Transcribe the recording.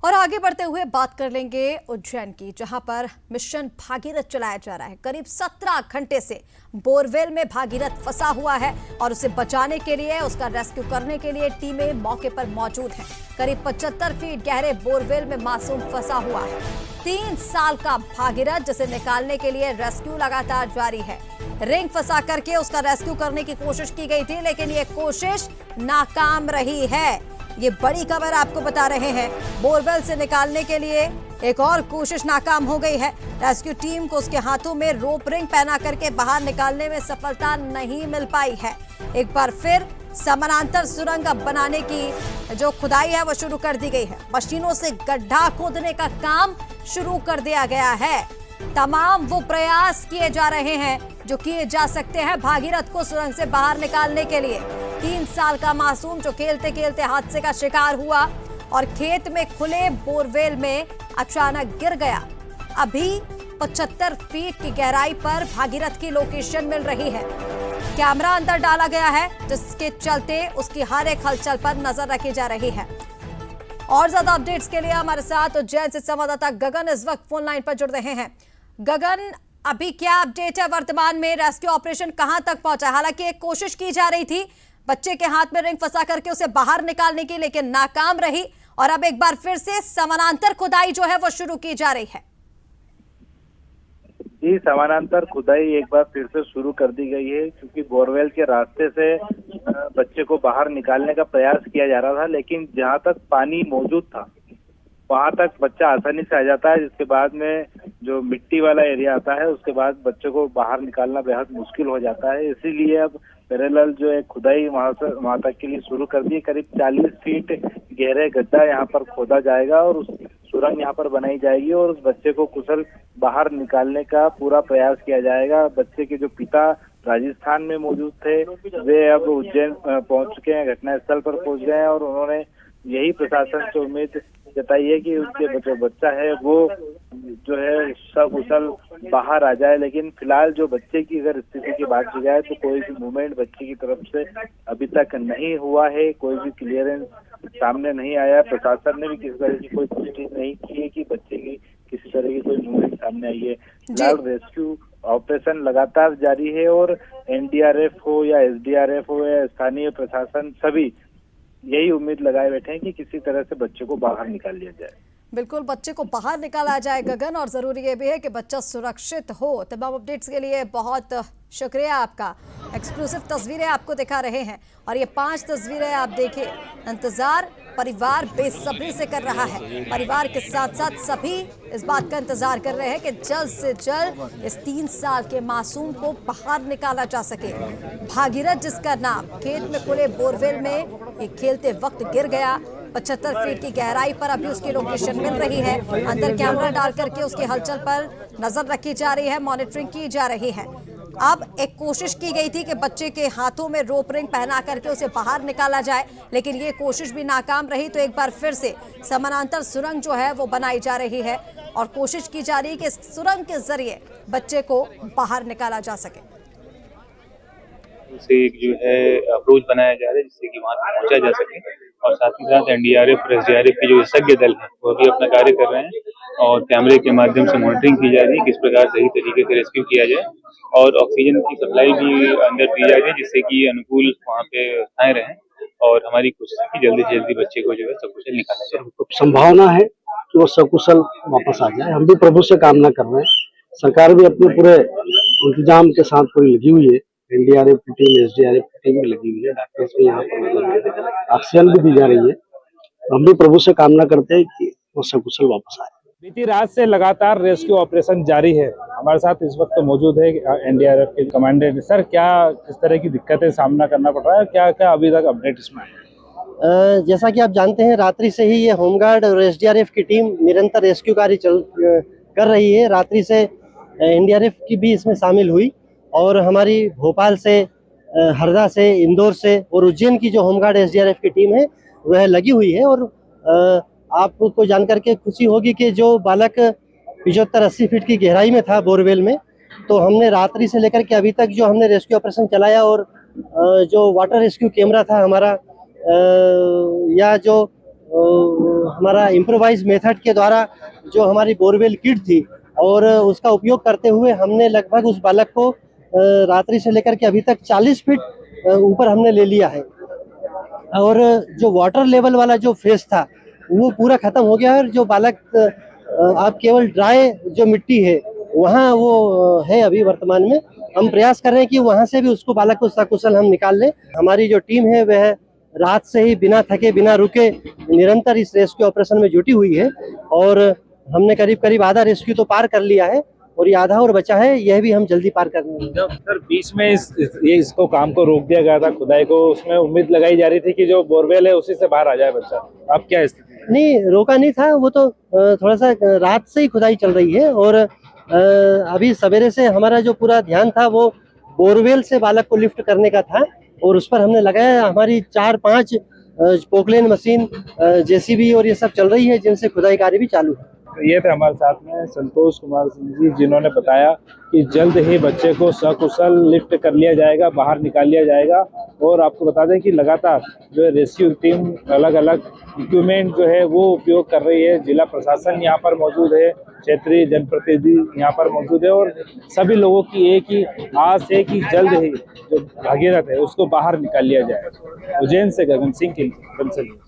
और आगे बढ़ते हुए बात कर लेंगे उज्जैन की, जहां पर मिशन भागीरथ चलाया जा रहा है। करीब 17 घंटे से बोरवेल में भागीरथ फंसा हुआ है और उसे बचाने के लिए, उसका रेस्क्यू करने के लिए टीमें मौके पर मौजूद हैं। करीब 75 फीट गहरे बोरवेल में मासूम फंसा हुआ है। 3 साल का भागीरथ, जिसे निकालने के लिए रेस्क्यू लगातार जारी है। रिंग फंसा करके उसका रेस्क्यू करने की कोशिश की गई थी, लेकिन ये कोशिश नाकाम रही है। ये बड़ी खबर आपको बता रहे हैं। बोरवेल से निकालने के लिए एक और कोशिश नाकाम हो गई है। रेस्क्यू टीम को उसके हाथों में रोप रिंग पहना करके बाहर निकालने में सफलता नहीं मिल पाई है। एक बार फिर समानांतर सुरंग बनाने की जो खुदाई है वो शुरू कर दी गई है। मशीनों से गड्ढा खोदने का काम शुरू कर दिया गया है। तमाम वो प्रयास किए जा रहे हैं जो किए जा सकते हैं भागीरथ को सुरंग से बाहर निकालने के लिए। 3 साल का मासूम जो खेलते खेलते हादसे का शिकार हुआ और खेत में खुले बोरवेल में अचानक गिर गया। अभी 75 फीट की गहराई पर भागीरथ की लोकेशन मिल रही है। कैमरा अंदर डाला गया है, जिसके चलते उसकी हर एक हलचल पर नजर रखी जा रही है। और ज्यादा अपडेट्स के लिए हमारे साथ उज्जैन से संवाददाता गगन इस वक्त फोन लाइन पर जुड़ रहे हैं। गगन, अभी क्या अपडेट है? वर्तमान में रेस्क्यू ऑपरेशन कहां तक पहुंचा? हालांकि एक कोशिश की जा रही थी बच्चे के हाथ में रिंग फंसा करके उसे बाहर निकालने की, लेकिन नाकाम रही और अब एक बार फिर से समानांतर खुदाई जो है वो शुरू की जा रही है। जी, समानांतर खुदाई एक बार फिर से शुरू कर दी गई है, क्योंकि बोरवेल के रास्ते से बच्चे को बाहर निकालने का प्रयास किया जा रहा था, लेकिन जहां तक पानी मौजूद था वहां तक बच्चा आसानी से आ जाता है। जिसके बाद में जो मिट्टी वाला एरिया आता है, उसके बाद बच्चे को बाहर निकालना बेहद मुश्किल हो जाता है। इसीलिए अब पैरेलल जो है खुदाई वहां तक के लिए शुरू कर दी। करीब 40 फीट गहरे गड्ढा यहाँ पर खोदा जाएगा और उस सुरंग यहाँ पर बनाई जाएगी और उस बच्चे को कुशल बाहर निकालने का पूरा प्रयास किया जाएगा। बच्चे के जो पिता राजस्थान में मौजूद थे, वे अब उज्जैन पहुंच चुके हैं, घटनास्थल पर पहुंच गए हैं और उन्होंने यही प्रशासन से उम्मीद जताई है कि उसके जो बच्चा है वो जो है सकुशल बाहर आ जाए। लेकिन फिलहाल जो बच्चे की अगर स्थिति की बात की जाए तो कोई भी मूवमेंट बच्चे की तरफ से अभी तक नहीं हुआ है, कोई भी क्लियरेंस सामने नहीं आया। प्रशासन ने भी किसी तरह की कोई पुष्टि नहीं की है कि बच्चे की किसी तरह की कोई मूवमेंट सामने आई है। फिलहाल रेस्क्यू ऑपरेशन लगातार जारी है और एनडीआरएफ हो या एसडीआरएफ हो या स्थानीय प्रशासन, सभी यही उम्मीद लगाए बैठे हैं कि किसी तरह से बच्चे को बाहर निकाल लिया जाए। बिल्कुल, बच्चे को बाहर निकाला जाए गगन, और जरूरी ये भी है कि बच्चा सुरक्षित हो। तमाम अपडेट्स के लिए बहुत शुक्रिया आपका। एक्सक्लूसिव तस्वीरें आपको दिखा रहे हैं और ये 5 तस्वीरें आप देखिए। इंतजार परिवार बेसब्री से कर रहा है। परिवार के साथ साथ सभी इस बात का इंतजार कर रहे हैं कि जल्द से जल्द इस 3 साल के मासूम को बाहर निकाला जा सके। भागीरथ, जिसका नाम खेत में खुले बोरवेल में ये खेलते वक्त गिर गया। 75 फीट की गहराई पर अभी उसकी लोकेशन मिल रही है। अंदर कैमरा डाल करके उसकी हलचल पर नजर रखी जा रही है, मॉनिटरिंग की जा रही है। अब एक कोशिश की गई थी कि बच्चे के हाथों में रोप रिंग पहना करके उसे बाहर निकाला जाए, लेकिन ये कोशिश भी नाकाम रही। तो एक बार फिर से समानांतर सुरंग जो है वो बनाई जा रही है और कोशिश की जा रही है कि इस सुरंग के जरिए बच्चे को बाहर निकाला जा सके। से एक जो है अप्रोच बनाया जा रहा है जिससे कि वहां तक पहुंचा जा सके, और साथ ही साथ एनडीआरएफ और एसडीआरएफ के जो विशेषज्ञ दल है वो भी अपना कार्य कर रहे हैं और कैमरे के माध्यम से मॉनिटरिंग की जा रही है किस प्रकार सही तरीके से रेस्क्यू किया जाए, और ऑक्सीजन की सप्लाई भी अंदर दी जा रही है जिससे कि अनुकूल वहाँ पे व्यवस्थाएं रहें और हमारी कोशिश है कि जल्दी से जल्दी बच्चे को जो है सकुशल निकाला जाए। तो संभावना है कि वो सकुशल वापस आ जाए। हम भी प्रभु से कामना कर रहे हैं। सरकार भी अपने पूरे इंतजाम के साथ पूरी लगी हुई है। एनडीआरएफ की टीम, एसडीआरएफ की टीम भी लगी हुई है, डॉक्टर्स भी यहाँ पर, ऑक्सीजन भी दी जा रही है। हम भी प्रभु से कामना करते हैं कि वो सकुशल वापस आए। बीती रात से लगातार रेस्क्यू ऑपरेशन जारी है। हमारे साथ इस वक्त मौजूद है एनडीआरएफ के कमांडेंट। सर, क्या किस तरह की दिक्कतें सामना करना पड़ रहा है, क्या क्या अभी तक अपडेट इसमें आए? जैसा कि आप जानते हैं, रात्रि से ही ये होमगार्ड और एसडीआरएफ की टीम निरंतर रेस्क्यू कार्य कर रही है। रात्रि से एनडीआरएफ की भी इसमें शामिल हुई और हमारी भोपाल से, हरदा से, इंदौर से और उज्जैन की जो होमगार्ड एसडीआरएफ की टीम है वह लगी हुई है। और आपको जानकर के खुशी होगी कि जो बालक 75-80 फीट की गहराई में था बोरवेल में, तो हमने रात्रि से लेकर के अभी तक जो हमने रेस्क्यू ऑपरेशन चलाया और जो वाटर रेस्क्यू कैमरा था हमारा, या जो हमारा इम्प्रोवाइज मेथड के द्वारा जो हमारी बोरवेल किट थी और उसका उपयोग करते हुए हमने लगभग उस बालक को रात्रि से लेकर के अभी तक 40 फीट ऊपर हमने ले लिया है। और जो वाटर लेवल वाला जो फेस था वो पूरा खत्म हो गया है। और जो बालक आप केवल ड्राई जो मिट्टी है वहाँ वो है अभी वर्तमान में। हम प्रयास कर रहे हैं कि वहाँ से भी उसको बालक को सकुशल हम निकाल लें। हमारी जो टीम है वह रात से ही बिना थके बिना रुके निरंतर इस रेस्क्यू ऑपरेशन में जुटी हुई है और हमने करीब करीब आधा रेस्क्यू तो पार कर लिया है और ये आधा और बचा है, यह भी हम जल्दी पार कर लेंगे। जब सर बीच में इसको काम को रोक दिया गया था खुदाई को, उसमें उम्मीद लगाई जा रही थी कि जो बोरवेल है उसी से बाहर आ जाए बच्चा, अब क्या स्थिति है? नहीं, रोका नहीं था, वो तो थोड़ा सा रात से ही खुदाई चल रही है और अभी सवेरे से हमारा जो पूरा ध्यान था वो बोरवेल से बालक को लिफ्ट करने का था और उस पर हमने लगाया। हमारी 4-5 पोकलेन मशीन, जेसीबी और ये सब चल रही है जिनसे खुदाई कार्य भी चालू है। ये थे हमारे साथ में संतोष कुमार सिंह जी, जिन्होंने बताया कि जल्द ही बच्चे को सकुशल लिफ्ट कर लिया जाएगा, बाहर निकाल लिया जाएगा। और आपको बता दें कि लगातार जो है रेस्क्यू टीम अलग अलग इक्विपमेंट जो है वो उपयोग कर रही है। जिला प्रशासन यहाँ पर मौजूद है, क्षेत्रीय जनप्रतिनिधि यहाँ पर मौजूद है और सभी लोगों की एक ही आस है कि जल्द ही जो भागीरथ है उसको बाहर निकाल लिया जाए। उज्जैन से गगन सिंह के लिए।